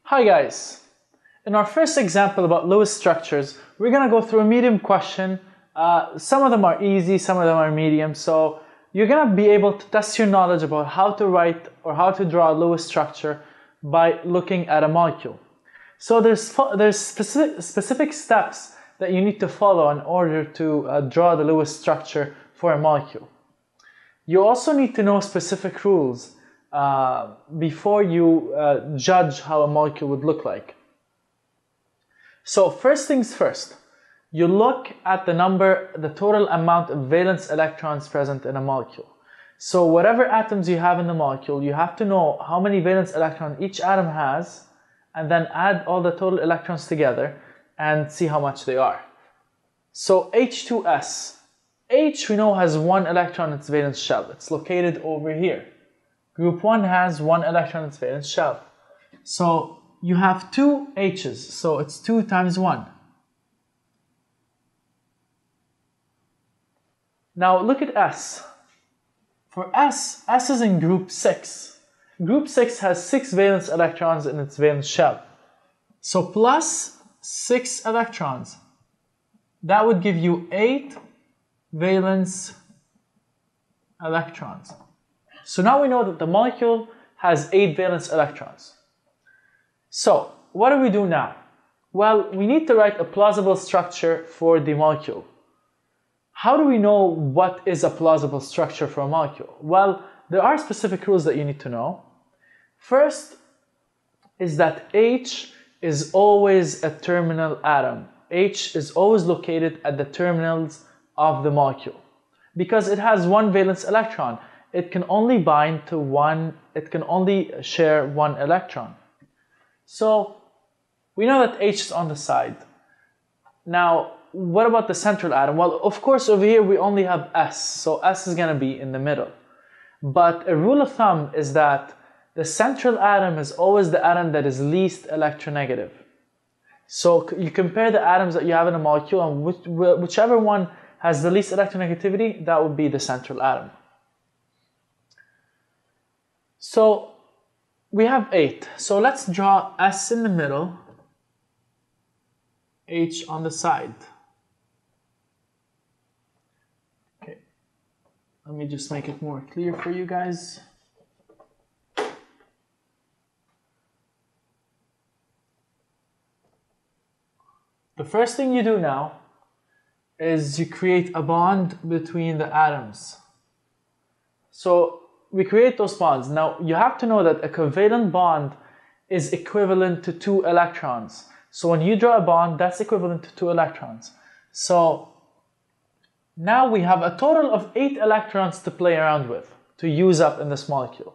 Hi guys! In our first example about Lewis structures, we're going to go through a medium question. Some of them are easy, some of them are medium, so you're going to be able to test your knowledge about how to write or how to draw a Lewis structure by looking at a molecule. So there's specific steps that you need to follow in order to draw the Lewis structure for a molecule. You also need to know specific rules before you judge how a molecule would look like. So first things first, you look at the total amount of valence electrons present in a molecule. So whatever atoms you have in the molecule, you have to know how many valence electrons each atom has, and then add all the total electrons together and see how much they are. So H2S. H we know has 1 electron in its valence shell. It's located over here. Group 1 has 1 electron in its valence shell. So you have 2 H's, so it's 2 times 1. Now look at S. For S is in group 6. Group 6 has 6 valence electrons in its valence shell. So plus 6 electrons. That would give you 8 valence electrons. So now we know that the molecule has 8 valence electrons. So what do we do now? Well, we need to write a plausible structure for the molecule. How do we know what is a plausible structure for a molecule? Well, there are specific rules that you need to know. First is that H is always a terminal atom. H is always located at the terminals of the molecule. Because it has 1 valence electron, it can only bind to it can only share 1 electron. So we know that H is on the side. Now, what about the central atom? Well, of course, over here we only have S, so S is going to be in the middle. But a rule of thumb is that the central atom is always the atom that is least electronegative. So you compare the atoms that you have in a molecule, and whichever one has the least electronegativity, that would be the central atom. So we have 8. So let's draw S in the middle, H on the side. Okay, let me just make it more clear for you guys. The first thing you do now is you create a bond between the atoms. So we create those bonds. Now you have to know that a covalent bond is equivalent to 2 electrons. So when you draw a bond, that's equivalent to 2 electrons. So now we have a total of 8 electrons to play around with, to use up in this molecule.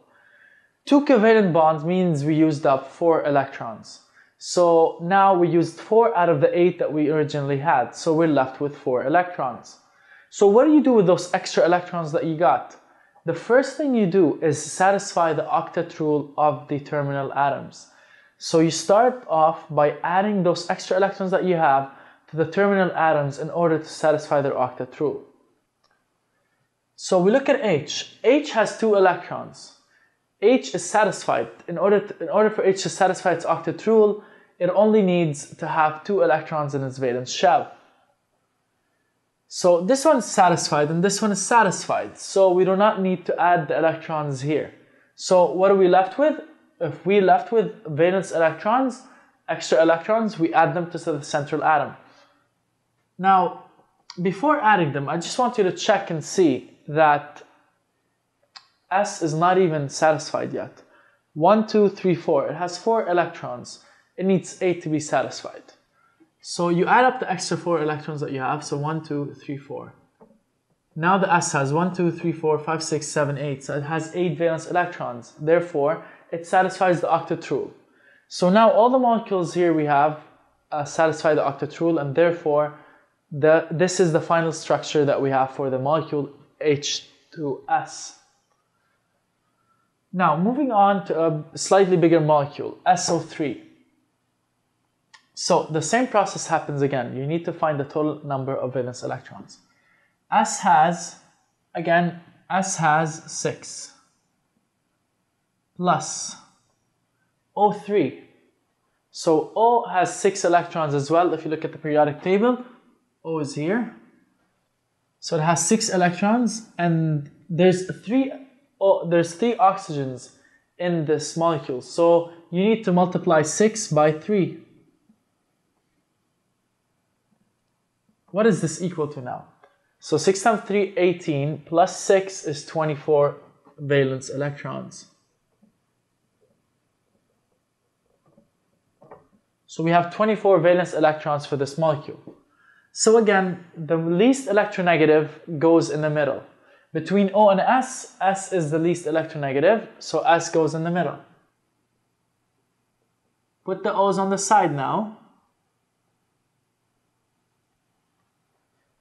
2 covalent bonds means we used up 4 electrons. So now we used 4 out of the 8 that we originally had. So we're left with 4 electrons. So what do you do with those extra electrons that you got? The first thing you do is satisfy the octet rule of the terminal atoms. So you start off by adding those extra electrons that you have to the terminal atoms in order to satisfy their octet rule. So we look at H. H has 2 electrons. H is satisfied. In order for H to satisfy its octet rule, it only needs to have 2 electrons in its valence shell. So this one is satisfied and this one is satisfied. So we do not need to add the electrons here. So what are we left with? If we left with valence electrons, extra electrons, we add them to the central atom. Now, before adding them, I just want you to check and see that S is not even satisfied yet. 1, 2, 3, 4. It has 4 electrons. It needs 8 to be satisfied. So you add up the extra 4 electrons that you have. So 1, 2, 3, 4. Now the S has 1, 2, 3, 4, 5, 6, 7, 8. So it has 8 valence electrons. Therefore, it satisfies the octet rule. So now all the molecules here we have satisfy the octet rule, and therefore this is the final structure that we have for the molecule H2S. Now moving on to a slightly bigger molecule, SO3. So the same process happens again. You need to find the total number of valence electrons. S has 6 plus O3 So O has 6 electrons as well. If you look at the periodic table, O is here. So it has 6 electrons, and there's three oxygens in this molecule. So you need to multiply 6 by 3. What is this equal to now? So 6 times 3, 18, plus 6 is 24 valence electrons. So we have 24 valence electrons for this molecule. So again, the least electronegative goes in the middle. Between O and S, S is the least electronegative, so S goes in the middle. Put the O's on the side now.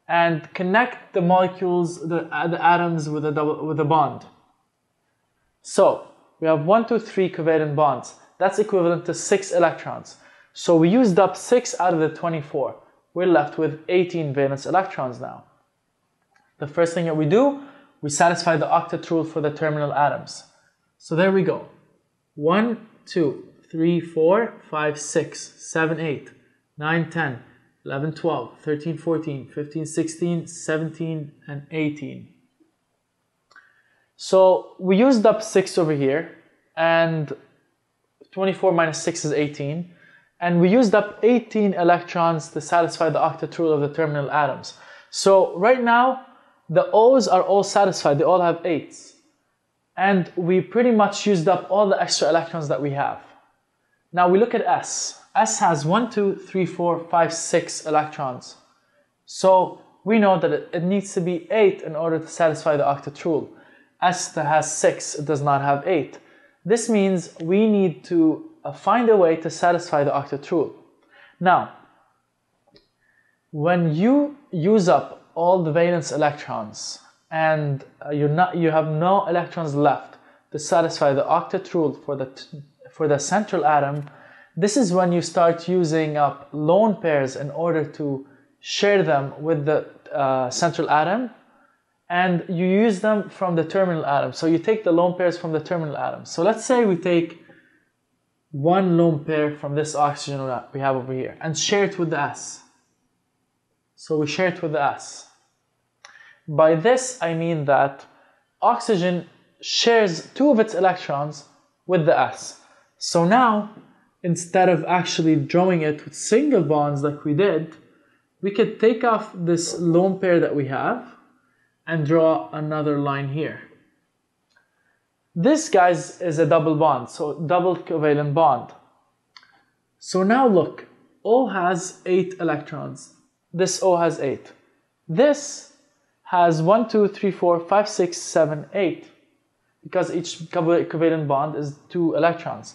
And connect the molecules, the atoms with a bond. So we have 1, 2, 3 covalent bonds. That's equivalent to 6 electrons. So we used up 6 out of the 24. We're left with 18 valence electrons now. The first thing that we do, we satisfy the octet rule for the terminal atoms. So there we go. 1, 2, 3, 4, 5, 6, 7, 8, 9, 10, 11, 12, 13, 14, 15, 16, 17, and 18. So we used up 6 over here, and 24 minus 6 is 18. And we used up 18 electrons to satisfy the octet rule of the terminal atoms. So right now, the O's are all satisfied. They all have 8s. And we pretty much used up all the extra electrons that we have. Now we look at S. S has 1, 2, 3, 4, 5, 6 electrons. So we know that it needs to be 8 in order to satisfy the octet rule. S that has 6, it does not have 8. This means we need to find a way to satisfy the octet rule. Now, when you use up all the valence electrons and you have no electrons left to satisfy the octet rule for the central atom, this is when you start using up lone pairs in order to share them with the central atom, and you use them from the terminal atom. So you take the lone pairs from the terminal atom. So let's say we take one lone pair from this oxygen that we have over here and share it with the S. So we share it with the S. By this I mean that oxygen shares 2 of its electrons with the S. So now, instead of actually drawing it with single bonds like we did, we could take off this lone pair that we have and draw another line here. This, guys, is a double bond, so double covalent bond. So now look, O has 8 electrons. This O has 8. This has 1, 2, 3, 4, 5, 6, 7, 8. Because each covalent bond is 2 electrons.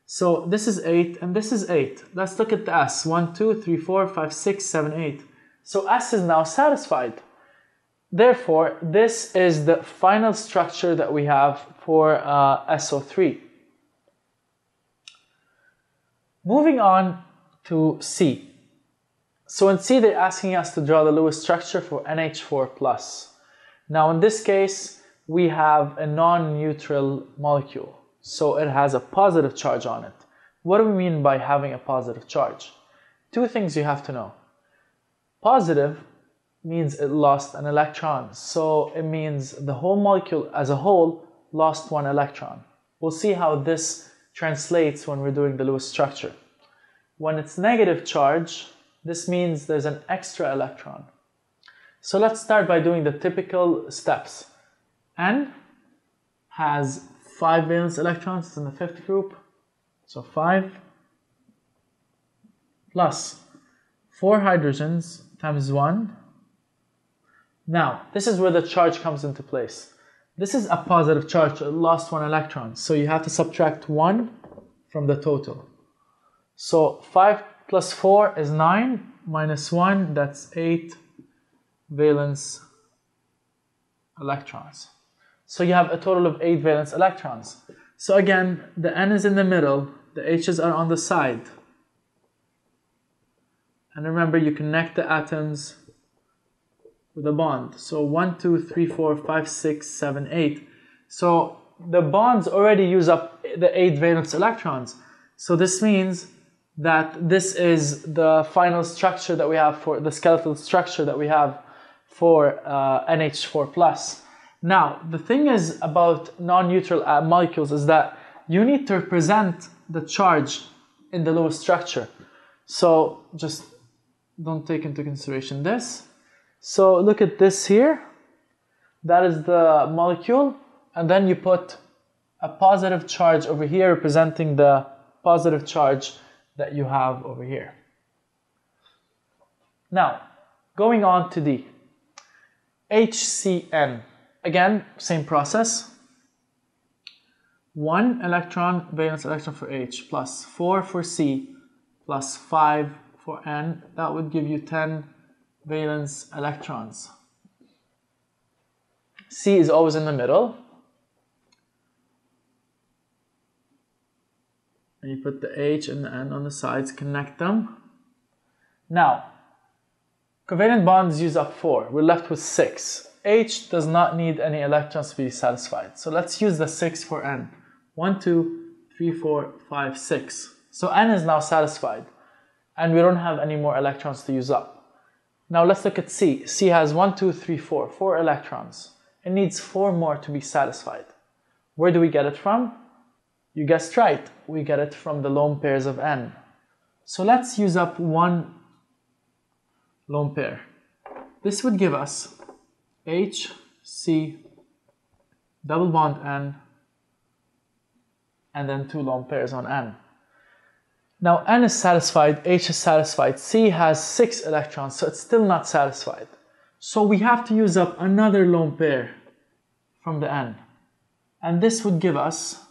So this is 8 and this is 8. Let's look at the S. 1, 2, 3, 4, 5, 6, 7, 8. So S is now satisfied. Therefore, this is the final structure that we have for SO3. Moving on to C. So in C, they're asking us to draw the Lewis structure for NH4+. Now in this case, we have a non-neutral molecule. So it has a positive charge on it. What do we mean by having a positive charge? 2 things you have to know. Positive means it lost an electron. So it means the whole molecule as a whole lost 1 electron. We'll see how this translates when we're doing the Lewis structure. When it's negative charge, this means there's an extra electron. So let's start by doing the typical steps. N has 5 valence electrons, it's in the 5th group. So 5 plus 4 hydrogens times 1. Now, this is where the charge comes into place. This is a positive charge, it lost 1 electron. So you have to subtract 1 from the total. So 5 plus 4 is 9, minus 1, that's 8 valence electrons. So you have a total of 8 valence electrons. So again, the N is in the middle, the H's are on the side. And remember, you connect the atoms with a bond. So 1, 2, 3, 4, 5, 6, 7, 8. So the bonds already use up the 8 valence electrons. So this means that this is the final structure that we have for the skeletal structure that we have for NH4+. Now, the thing is about non-neutral molecules is that you need to represent the charge in the Lewis structure. So just don't take into consideration this. So look at this here. That is the molecule, and then you put a positive charge over here representing the positive charge that you have over here. Now, going on to the HCN. Again, same process. 1 electron, valence electron for H, plus 4 for C, plus 5 for N. That would give you 10 valence electrons. C is always in the middle. And you put the H and the N on the sides, connect them. Now, covalent bonds use up 4. We're left with 6. H does not need any electrons to be satisfied. So let's use the 6 for N. 1, 2, 3, 4, 5, 6. So N is now satisfied. And we don't have any more electrons to use up. Now let's look at C. C has 1, 2, 3, 4. 4 electrons. It needs 4 more to be satisfied. Where do we get it from? You guessed right, we get it from the lone pairs of N. So let's use up 1 lone pair. This would give us H, C, double bond N, and then 2 lone pairs on N. Now N is satisfied, H is satisfied, C has 6 electrons, so it's still not satisfied. So we have to use up another lone pair from the N. And this would give us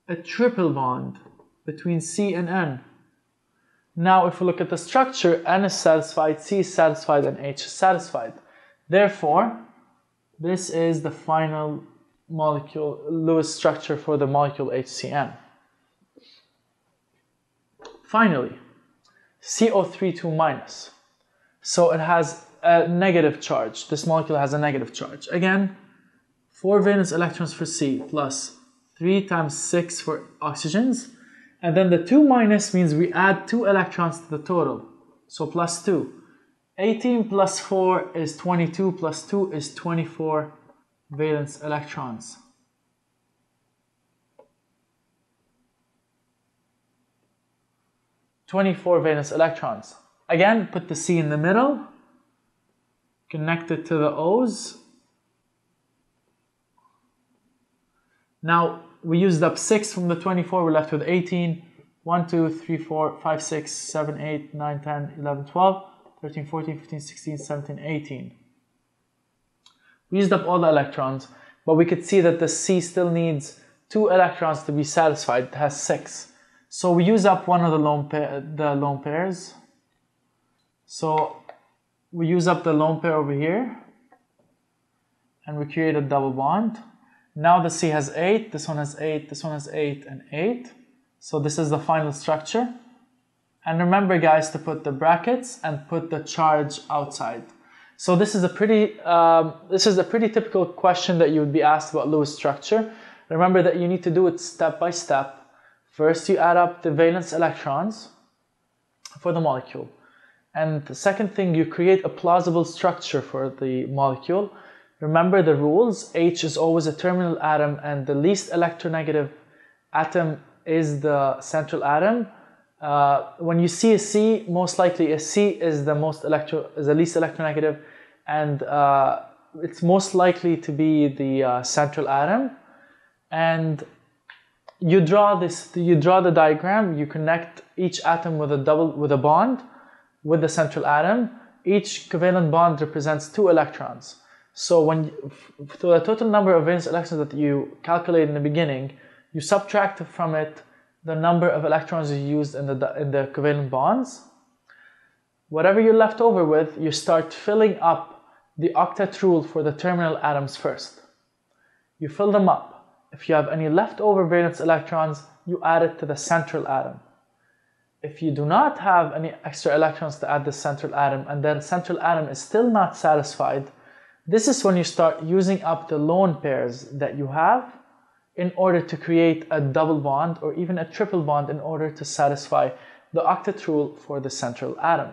a triple bond between C and N. Now if we look at the structure, N is satisfied, C is satisfied, and H is satisfied. Therefore, this is the final molecule Lewis structure for the molecule HCN. Finally, CO3 2-. So it has a negative charge. This molecule has a negative charge. Again, 4 valence electrons for C plus 3 times 6 for oxygens. And then the 2- means we add 2 electrons to the total. So plus 2. 18 plus 4 is 22 plus 2 is 24 valence electrons. Again, put the C in the middle. Connect it to the O's. Now, we used up 6 from the 24, we're left with 18. 1, 2, 3, 4, 5, 6, 7, 8, 9, 10, 11, 12, 13, 14, 15, 16, 17, 18. We used up all the electrons, but we could see that the C still needs 2 electrons to be satisfied. It has 6. So we use up one of the lone pairs. So we use up the lone pair over here, and we create a double bond. Now the C has 8, this one has 8, this one has 8, and 8. So this is the final structure. And remember, guys, to put the brackets and put the charge outside. So this is a pretty typical question that you would be asked about Lewis structure. Remember that you need to do it step by step. First, you add up the valence electrons for the molecule. And the second thing, you create a plausible structure for the molecule. Remember the rules. H is always a terminal atom, and the least electronegative atom is the central atom. When you see a C, most likely a C is the least electronegative, and it's most likely to be the central atom. And you draw the diagram. You connect each atom with a bond with the central atom. Each covalent bond represents 2 electrons. So the total number of valence electrons that you calculate in the beginning, you subtract from it the number of electrons you used in the covalent bonds. Whatever you're left over with, you start filling up the octet rule for the terminal atoms first. You fill them up. If you have any leftover valence electrons, you add it to the central atom. If you do not have any extra electrons to add the central atom, and then central atom is still not satisfied, this is when you start using up the lone pairs that you have, in order to create a double bond or even a triple bond in order to satisfy the octet rule for the central atom.